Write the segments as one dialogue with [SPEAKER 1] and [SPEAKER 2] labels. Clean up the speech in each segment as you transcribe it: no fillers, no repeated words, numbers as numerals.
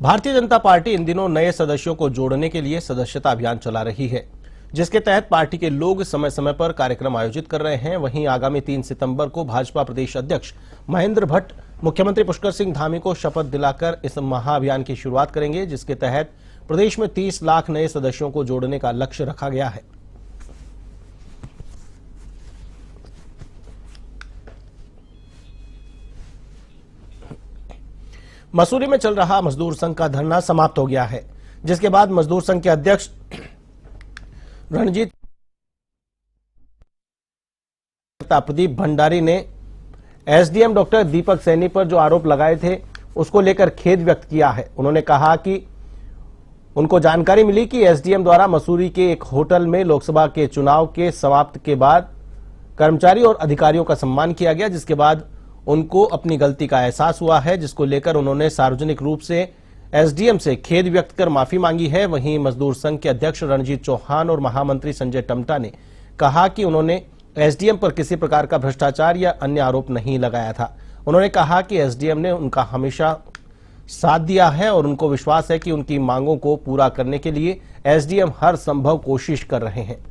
[SPEAKER 1] Bharatiya Janata party इन दिनों नए सदस्यों को जोड़ने के लिए सदस्यता अभियान चला रही है, जिसके तहत पार्टी के लोग समय समय पर कार्यक्रम आयोजित कर रहे हैं। वहीं आगामी 3 सितंबर को भाजपा प्रदेश अध्यक्ष महेंद्र भट्ट मुख्यमंत्री पुष्कर सिंह धामी को शपथ दिलाकर इस महाअभियान की शुरुआत करेंगे, जिसके तहत प्रदेश में 30 लाख नए सदस्यों को जोड़ने का लक्ष्य रखा गया है। मसूरी में चल रहा मजदूर संघ का धरना समाप्त हो गया है, जिसके बाद मजदूर संघ के अध्यक्ष रणजीत प्रदीप भंडारी ने एसडीएम डॉक्टर दीपक सैनी पर जो आरोप लगाए थे उसको लेकर खेद व्यक्त किया है। उन्होंने कहा कि उनको जानकारी मिली कि एसडीएम द्वारा मसूरी के एक होटल में लोकसभा के चुनाव के समाप्त के बाद कर्मचारी और अधिकारियों का सम्मान किया गया, जिसके बाद उनको अपनी गलती का एहसास हुआ है, जिसको लेकर उन्होंने सार्वजनिक रूप से एसडीएम से खेद व्यक्त कर माफी मांगी है। वहीं मजदूर संघ के अध्यक्ष रणजीत चौहान और महामंत्री संजय टम्टा ने कहा कि उन्होंने एसडीएम पर किसी प्रकार का भ्रष्टाचार या अन्य आरोप नहीं लगाया था। उन्होंने कहा कि एसडीएम ने उनका हमेशा साथ दिया है और उनको विश्वास है कि उनकी मांगों को पूरा करने के लिए एसडीएम हर संभव कोशिश कर रहे हैं।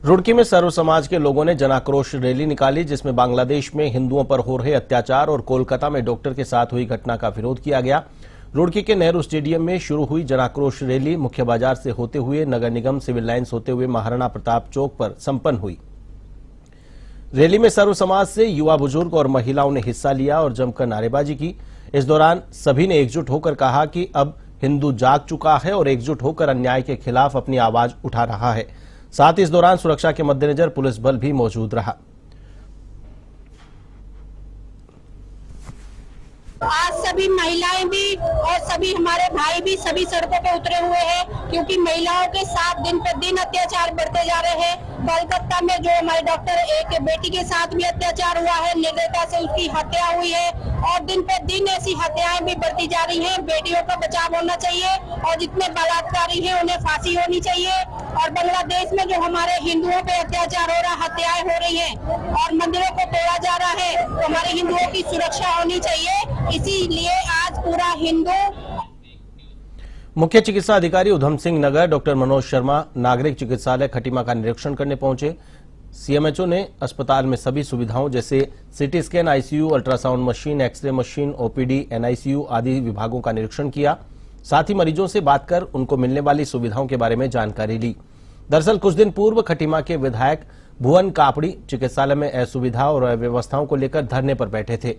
[SPEAKER 1] रुड़की में सर्व समाज के लोगों ने जनाक्रोश रैली निकाली, जिसमें बांग्लादेश में हिंदुओं पर हो रहे अत्याचार और कोलकाता में डॉक्टर के साथ हुई घटना का विरोध किया गया। रुड़की के नेहरू स्टेडियम में शुरू हुई जनाक्रोश रैली मुख्य बाजार से होते हुए नगर निगम सिविल लाइन्स होते हुए महाराणा प्रताप चौक पर संपन्न हुई। रैली में सर्व समाज से युवा, बुजुर्ग और महिलाओं ने हिस्सा लिया और जमकर नारेबाजी की। इस दौरान सभी ने एकजुट होकर कहा कि अब हिंदू जाग चुका है और एकजुट होकर अन्याय के खिलाफ अपनी आवाज उठा रहा है। साथ ही इस दौरान सुरक्षा के मद्देनजर पुलिस बल भी मौजूद रहा।
[SPEAKER 2] आज सभी महिलाएं भी और सभी हमारे भाई भी सभी सड़कों पे उतरे हुए हैं, क्योंकि महिलाओं के साथ दिन पर दिन अत्याचार बढ़ते जा रहे हैं। कोलकाता में जो हमारे डॉक्टर एक बेटी के साथ भी अत्याचार हुआ है, निर्दयता से उसकी हत्या हुई है और दिन पर दिन ऐसी हत्याएं भी बढ़ती जा रही हैं। बेटियों का बचाव होना चाहिए और जितने बलात्कारी हैं उन्हें फांसी होनी चाहिए। और बांग्लादेश में जो हमारे हिंदुओं पे अत्याचार हो रहा, हत्याएं हो रही हैं और मंदिरों को तोड़ा जा रहा है, तो हमारे हिंदुओं की सुरक्षा होनी चाहिए। इसीलिए आज पूरा हिंदू।
[SPEAKER 1] मुख्य चिकित्सा अधिकारी उधम सिंह नगर डॉक्टर मनोज शर्मा नागरिक चिकित्सालय खटीमा का निरीक्षण करने पहुंचे। सीएमएचओ ने अस्पताल में सभी सुविधाओं जैसे CT scan, ICU, ultrasound machine, x ray machine, OPD, NICU आदि विभागों का निरीक्षण किया। साथ ही मरीजों से बात कर उनको मिलने वाली सुविधाओं के बारे में जानकारी ली। दरअसल कुछ दिन पूर्व खटीमा के विधायक भुवन कापड़ी चिकित्सालय में असुविधा और अव्यवस्थाओं को लेकर धरने पर बैठे थे।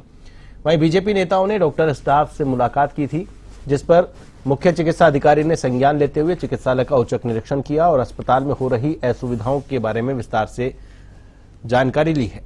[SPEAKER 1] वहीं बीजेपी नेताओं ने डॉक्टर स्टाफ से मुलाकात की थी, जिस पर मुख्य चिकित्सा अधिकारी ने संज्ञान लेते हुए चिकित्सालय का औचक निरीक्षण किया और अस्पताल में हो रही असुविधाओं के बारे में विस्तार से जानकारी ली है।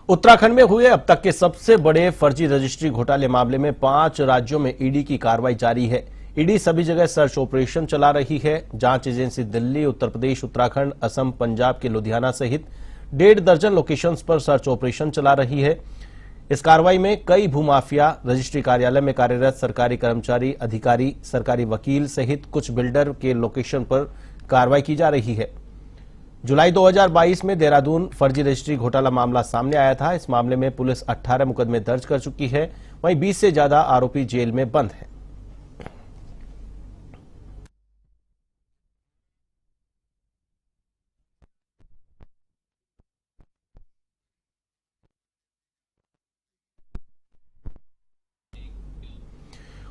[SPEAKER 1] उत्तराखंड में हुए अब तक के सबसे बड़े फर्जी रजिस्ट्री घोटाले मामले में 5 राज्यों में ईडी की कार्रवाई जारी है। ईडी सभी जगह सर्च ऑपरेशन चला रही है। जांच एजेंसी दिल्ली, उत्तर प्रदेश, उत्तराखंड, असम, पंजाब के लुधियाना सहित 1.5 दर्जन लोकेशंस पर सर्च ऑपरेशन चला रही है। इस कार्रवाई में कई भूमाफिया, रजिस्ट्री कार्यालय में कार्यरत सरकारी कर्मचारी, अधिकारी, सरकारी वकील सहित कुछ बिल्डर के लोकेशन पर कार्रवाई की जा रही है। जुलाई 2022 में देहरादून फर्जी रजिस्ट्री घोटाला मामला सामने आया था। इस मामले में पुलिस 18 मुकदमे दर्ज कर चुकी है। वहीं 20 से ज्यादा आरोपी जेल में बंद हैं।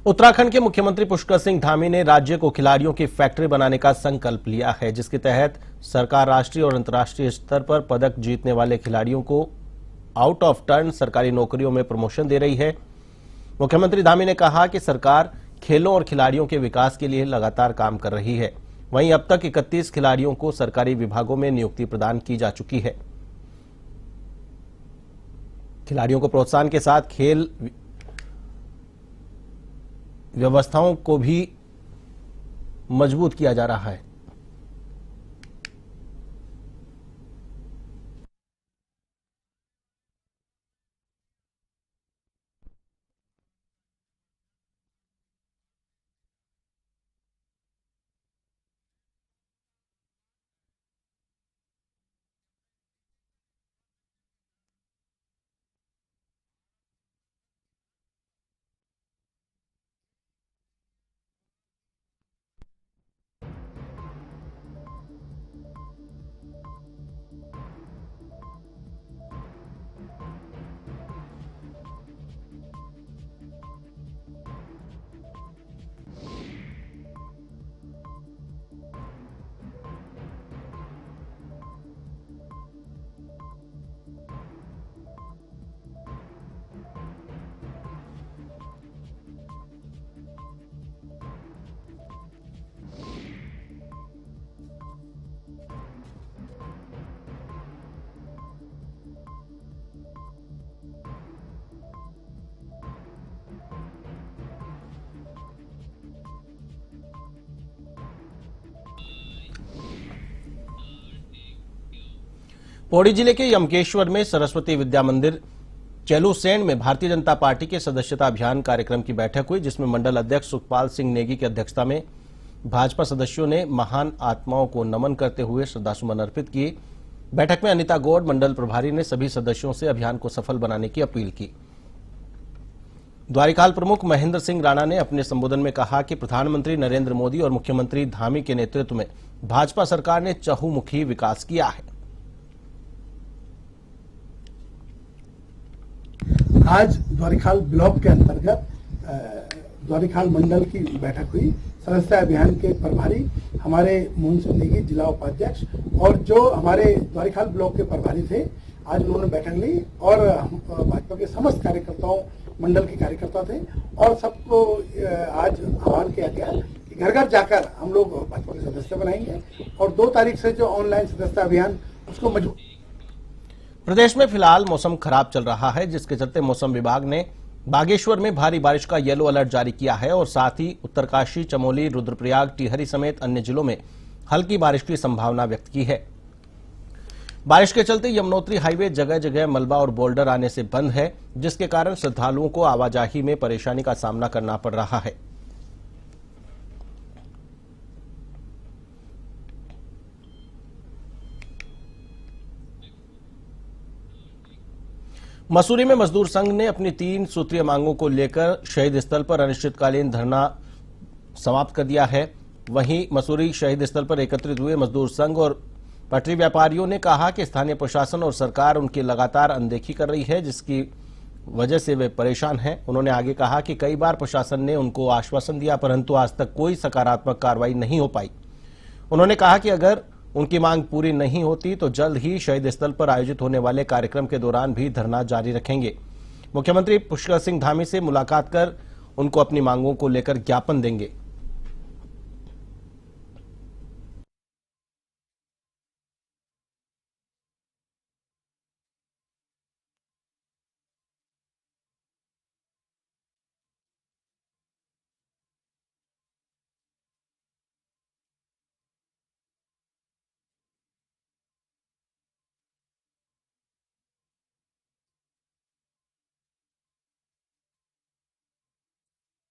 [SPEAKER 1] उत्तराखंड के मुख्यमंत्री पुष्कर सिंह धामी ने राज्य को खिलाड़ियों की फैक्ट्री बनाने का संकल्प लिया है, जिसके तहत सरकार राष्ट्रीय और अंतर्राष्ट्रीय स्तर पर पदक जीतने वाले खिलाड़ियों को आउट ऑफ टर्न सरकारी नौकरियों में प्रमोशन दे रही है। मुख्यमंत्री धामी ने कहा कि सरकार खेलों और खिलाड़ियों के विकास के लिए लगातार काम कर रही है। वहीं अब तक 31 खिलाड़ियों को सरकारी विभागों में नियुक्ति प्रदान की जा चुकी है। खिलाड़ियों को प्रोत्साहन के साथ खेल व्यवस्थाओं को भी मजबूत किया जा रहा है। पौड़ी जिले के यमकेश्वर में सरस्वती विद्या मंदिर चेलूसेंड में भारतीय जनता पार्टी के सदस्यता अभियान कार्यक्रम की बैठक हुई, जिसमें मंडल अध्यक्ष सुखपाल सिंह नेगी की अध्यक्षता में भाजपा सदस्यों ने महान आत्माओं को नमन करते हुए श्रद्धासुमन अर्पित किए। बैठक में अनिता गौड़ मंडल प्रभारी ने सभी सदस्यों से अभियान को सफल बनाने की अपील की। द्वारिकाल प्रमुख महेंद्र सिंह राणा ने अपने संबोधन में कहा कि प्रधानमंत्री नरेंद्र मोदी और मुख्यमंत्री धामी के नेतृत्व में भाजपा सरकार ने चहुमुखी विकास किया है।
[SPEAKER 3] आज द्वारिकाल ब्लॉक के अंतर्गत द्वारिकाल मंडल की बैठक हुई। सदस्यता अभियान के प्रभारी हमारे मोहन सिंह नेगी जिला उपाध्यक्ष और जो हमारे द्वारिकाल ब्लॉक के प्रभारी थे, आज उन्होंने बैठक ली और भाजपा के समस्त कार्यकर्ताओं मंडल के कार्यकर्ता थे और सबको आज आह्वान किया गया कि घर घर जाकर हम लोग भाजपा के सदस्य बनाएंगे और 2 तारीख से जो ऑनलाइन सदस्यता अभियान उसको मजबूत।
[SPEAKER 1] प्रदेश में फिलहाल मौसम खराब चल रहा है, जिसके चलते मौसम विभाग ने बागेश्वर में भारी बारिश का येलो अलर्ट जारी किया है और साथ ही उत्तरकाशी, चमोली, रुद्रप्रयाग, टिहरी समेत अन्य जिलों में हल्की बारिश की संभावना व्यक्त की है। बारिश के चलते यमुनोत्री हाईवे जगह जगह मलबा और बोल्डर आने से बंद है, जिसके कारण श्रद्धालुओं को आवाजाही में परेशानी का सामना करना पड़ रहा है। मसूरी में मजदूर संघ ने अपनी 3 सूत्रीय मांगों को लेकर शहीद स्थल पर अनिश्चितकालीन धरना समाप्त कर दिया है। वहीं मसूरी शहीद स्थल पर एकत्रित हुए मजदूर संघ और पटरी व्यापारियों ने कहा कि स्थानीय प्रशासन और सरकार उनकी लगातार अनदेखी कर रही है, जिसकी वजह से वे परेशान हैं। उन्होंने आगे कहा कि कई बार प्रशासन ने उनको आश्वासन दिया, परंतु आज तक कोई सकारात्मक कार्रवाई नहीं हो पाई। उन्होंने कहा कि अगर उनकी मांग पूरी नहीं होती तो जल्द ही शहीद स्थल पर आयोजित होने वाले कार्यक्रम के दौरान भी धरना जारी रखेंगे। मुख्यमंत्री पुष्कर सिंह धामी से मुलाकात कर उनको अपनी मांगों को लेकर ज्ञापन देंगे।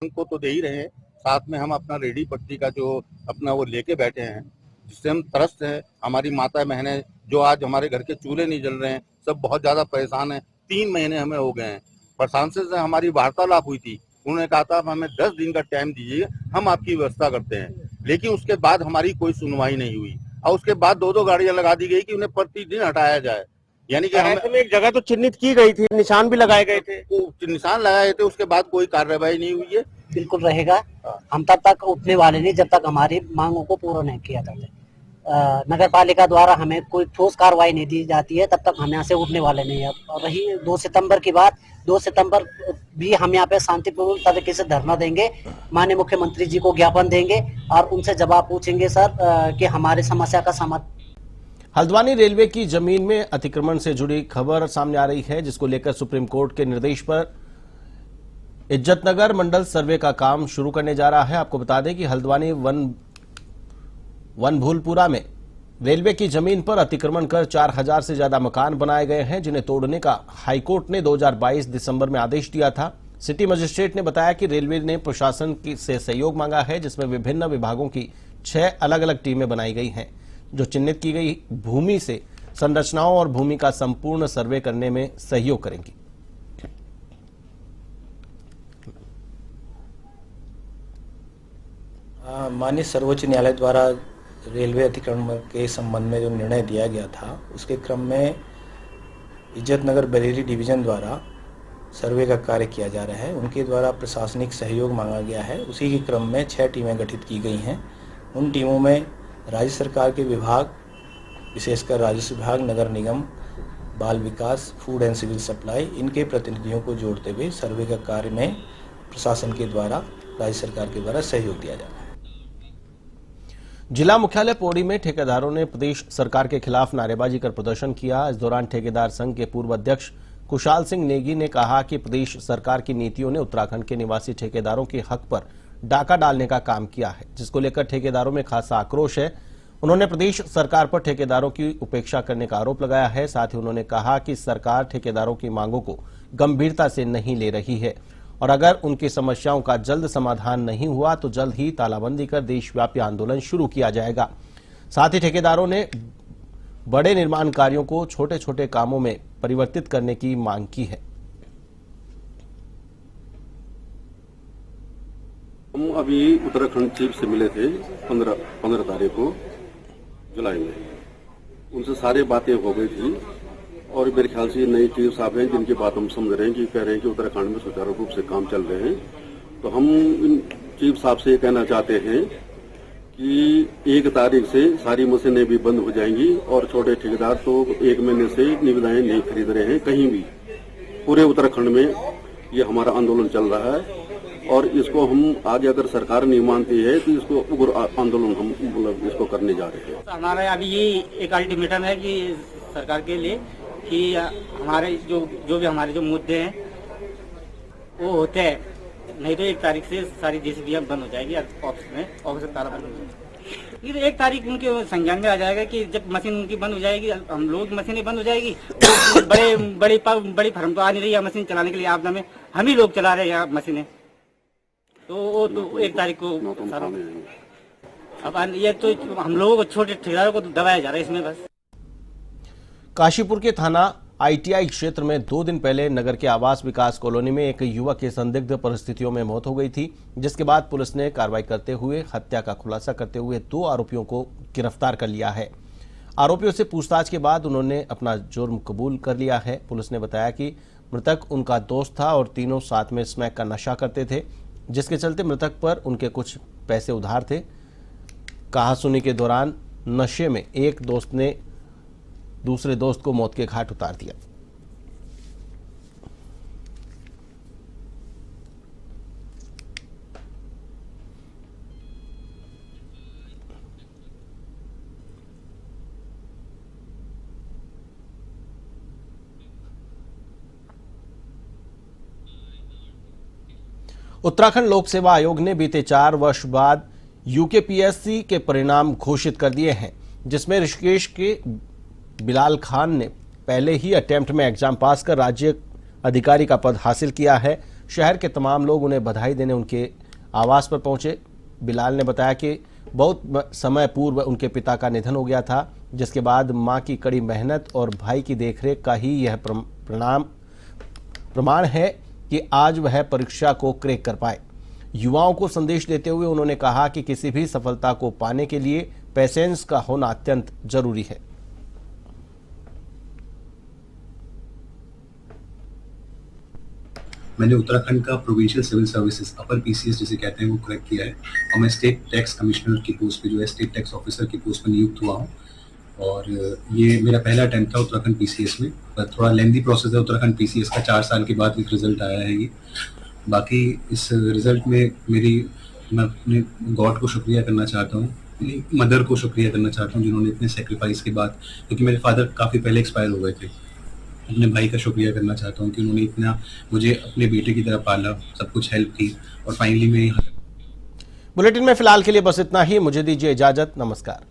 [SPEAKER 4] को तो दे ही रहे हैं, साथ में हम अपना रेडी पट्टी का जो अपना वो लेके बैठे हैं, जिससे हम त्रस्त हैं। हमारी माता बहनें जो आज हमारे घर के चूल्हे नहीं जल रहे हैं, सब बहुत ज्यादा परेशान हैं। 3 महीने हमें हो गए हैं। प्रशासन से हमारी वार्तालाप हुई थी, उन्होंने कहा था हमें 10 दिन का टाइम दीजिए, हम आपकी व्यवस्था करते हैं। लेकिन उसके बाद हमारी कोई सुनवाई नहीं हुई और उसके बाद 2-2 गाड़ियां लगा दी गई कि उन्हें प्रतिदिन हटाया जाए। यानी कि हम
[SPEAKER 5] ऐसे में एक जगह तो चिन्हित की गई थी, निशान भी लगाए गए थे।
[SPEAKER 4] निशान लगाए थे, उसके बाद कोई कार्रवाई नहीं हुई है।
[SPEAKER 6] बिल्कुल रहेगा। हम तब तक उठने वाले नहीं जब तक हमारी मांगों को पूरा नहीं किया जाता। नगर पालिका द्वारा हमें कोई ठोस कार्रवाई नहीं दी जाती है, तब तक हम यहाँ से उठने वाले नहीं है। और रही 2 सितंबर की बात, 2 सितंबर भी हम यहाँ पे शांतिपूर्ण तरीके से धरना देंगे, माननीय मुख्यमंत्री जी को ज्ञापन देंगे और उनसे जवाब पूछेंगे सर कि हमारी समस्या का समाधान।
[SPEAKER 1] हल्द्वानी रेलवे की जमीन में अतिक्रमण से जुड़ी खबर सामने आ रही है, जिसको लेकर सुप्रीम कोर्ट के निर्देश पर इज्जतनगर मंडल सर्वे का काम शुरू करने जा रहा है। आपको बता दें कि हल्द्वानी वन भूलपुरा में रेलवे की जमीन पर अतिक्रमण कर 4000 से ज्यादा मकान बनाए गए हैं, जिन्हें तोड़ने का हाईकोर्ट ने 2022 दिसंबर में आदेश दिया था। सिटी मजिस्ट्रेट ने बताया कि रेलवे ने प्रशासन से सहयोग मांगा है, जिसमें विभिन्न विभागों की 6 अलग अलग टीमें बनाई गई हैं, जो चिन्हित की गई भूमि से संरचनाओं और भूमि का संपूर्ण सर्वे करने में सहयोग करेंगी।
[SPEAKER 7] माननीय सर्वोच्च न्यायालय द्वारा रेलवे अतिक्रमण के संबंध में जो निर्णय दिया गया था, उसके क्रम में इज्जतनगर बरेली डिवीजन द्वारा सर्वे का कार्य किया जा रहा है। उनके द्वारा प्रशासनिक सहयोग मांगा गया है। उसी के क्रम में 6 टीमें गठित की गई हैं। उन टीमों में राज्य सरकार के विभाग, विशेषकर राजस्व विभाग, नगर निगम, बाल विकास, फूड एंड सिविल सप्लाई, इनके प्रतिनिधियों को जोड़ते हुए सर्वे का कार्य में प्रशासन के द्वारा, राज्य सरकार के द्वारा सहयोग दिया जा रहा है।
[SPEAKER 1] जिला मुख्यालय पौड़ी में ठेकेदारों ने प्रदेश सरकार के खिलाफ नारेबाजी कर प्रदर्शन किया। इस दौरान ठेकेदार संघ के पूर्व अध्यक्ष कुशाल सिंह नेगी ने कहा कि प्रदेश सरकार की नीतियों ने उत्तराखंड के निवासी ठेकेदारों के हक पर डाका डालने का काम किया है, जिसको लेकर ठेकेदारों में खासा आक्रोश है। उन्होंने प्रदेश सरकार पर ठेकेदारों की उपेक्षा करने का आरोप लगाया है। साथ ही उन्होंने कहा कि सरकार ठेकेदारों की मांगों को गंभीरता से नहीं ले रही है और अगर उनकी समस्याओं का जल्द समाधान नहीं हुआ तो जल्द ही तालाबंदी कर देशव्यापी आंदोलन शुरू किया जाएगा। साथ ही ठेकेदारों ने बड़े निर्माण कार्यों को छोटे छोटे कामों में परिवर्तित करने की मांग की है।
[SPEAKER 8] हम अभी उत्तराखंड चीफ से मिले थे 15 तारीख को जुलाई में। उनसे सारी बातें हो गई थी और मेरे ख्याल से नए चीफ साहब हैं जिनकी बात हम समझ रहे हैं कि कह रहे हैं कि उत्तराखंड में सुचारू रूप से काम चल रहे हैं। तो हम इन चीफ साहब से ये कहना चाहते हैं कि 1 तारीख से सारी मशीनें भी बंद हो जाएंगी और छोटे ठेकेदार तो 1 महीने से निविदाएं नहीं खरीद रहे हैं कहीं भी। पूरे उत्तराखंड में ये हमारा आंदोलन चल रहा है और इसको हम आगे अगर सरकार नहीं मानती है तो इसको उग्र आंदोलन हम इसको करने जा रहे हैं।
[SPEAKER 9] हमारा अभी ये एक अल्टीमेटम है कि सरकार के लिए कि हमारे जो भी हमारे जो मुद्दे हैं वो होते हैं, नहीं तो 1 तारीख से सारी जेसीबी बंद हो जाएगी, ऑफिस ताला बंद हो जाएगी। फिर 1 तारीख उनके संज्ञान में आ जाएगा कि जब मशीन उनकी बंद हो जाएगी, हम लोग मशीनें बंद हो जाएगी। बड़ी फर्म तो आ नहीं रही है मशीन चलाने के लिए, आपदा में हम ही लोग चला रहे हैं यहाँ मशीनें, तो वो तो 1 तारीख को अब ये तो हम लोगों को छोटे ठेकेदारों को दबाया जा रहा है इसमें बस।
[SPEAKER 1] काशीपुर के थाना आईटीआई क्षेत्र में 2 दिन पहले नगर के आवास विकास कॉलोनी में एक युवक की संदिग्ध परिस्थितियों में मौत हो गई थी, जिसके बाद पुलिस ने कार्रवाई करते हुए हत्या का खुलासा करते हुए 2 आरोपियों को गिरफ्तार कर लिया है। आरोपियों से पूछताछ के बाद उन्होंने अपना जुर्म कबूल कर लिया है। पुलिस ने बताया कि मृतक उनका दोस्त था और तीनों साथ में स्मैक का नशा करते थे, जिसके चलते मृतक पर उनके कुछ पैसे उधार थे। कहासुनी के दौरान नशे में एक दोस्त ने दूसरे दोस्त को मौत के घाट उतार दिया। उत्तराखंड लोक सेवा आयोग ने बीते 4 वर्ष बाद यूकेपीएससी के परिणाम घोषित कर दिए हैं, जिसमें ऋषिकेश के बिलाल खान ने पहले ही अटेम्प्ट में एग्जाम पास कर राज्य अधिकारी का पद हासिल किया है। शहर के तमाम लोग उन्हें बधाई देने उनके आवास पर पहुंचे। बिलाल ने बताया कि बहुत समय पूर्व उनके पिता का निधन हो गया था, जिसके बाद मां की कड़ी मेहनत और भाई की देखरेख का ही यह प्रमाण है कि आज वह परीक्षा को क्रैक कर पाए। युवाओं को संदेश देते हुए उन्होंने कहा कि किसी भी सफलता को पाने के लिए पेशेंस का होना अत्यंत जरूरी है।
[SPEAKER 10] मैंने उत्तराखंड का provincial civil services upper PCS जिसे कहते हैं वो क्रैक किया है और मैं स्टेट टैक्स कमिश्नर की पोस्ट पे जो है स्टेट टैक्स ऑफिसर की पोस्ट पर नियुक्त हुआ हूँ। और ये मेरा पहला अटेम्प्ट था उत्तराखंड पीसीएस में, पर थोड़ा लेंदी प्रोसेस है उत्तराखंड पीसीएस का, 4 साल के बाद एक रिजल्ट आया है ये। बाकी इस रिजल्ट में मैं अपने गॉड को शुक्रिया करना चाहता हूँ, मदर को शुक्रिया करना चाहता हूँ जिन्होंने इतने सेक्रीफाइस के बाद, क्योंकि मेरे फादर काफ़ी पहले एक्सपायर हो गए थे, अपने भाई का शुक्रिया करना चाहता हूँ कि उन्होंने इतना मुझे अपने बेटे की तरह पाला, सब कुछ हेल्प की और फाइनली मैं यहाँ।
[SPEAKER 1] बुलेटिन में फिलहाल के लिए बस इतना ही, मुझे दीजिए इजाजत, नमस्कार।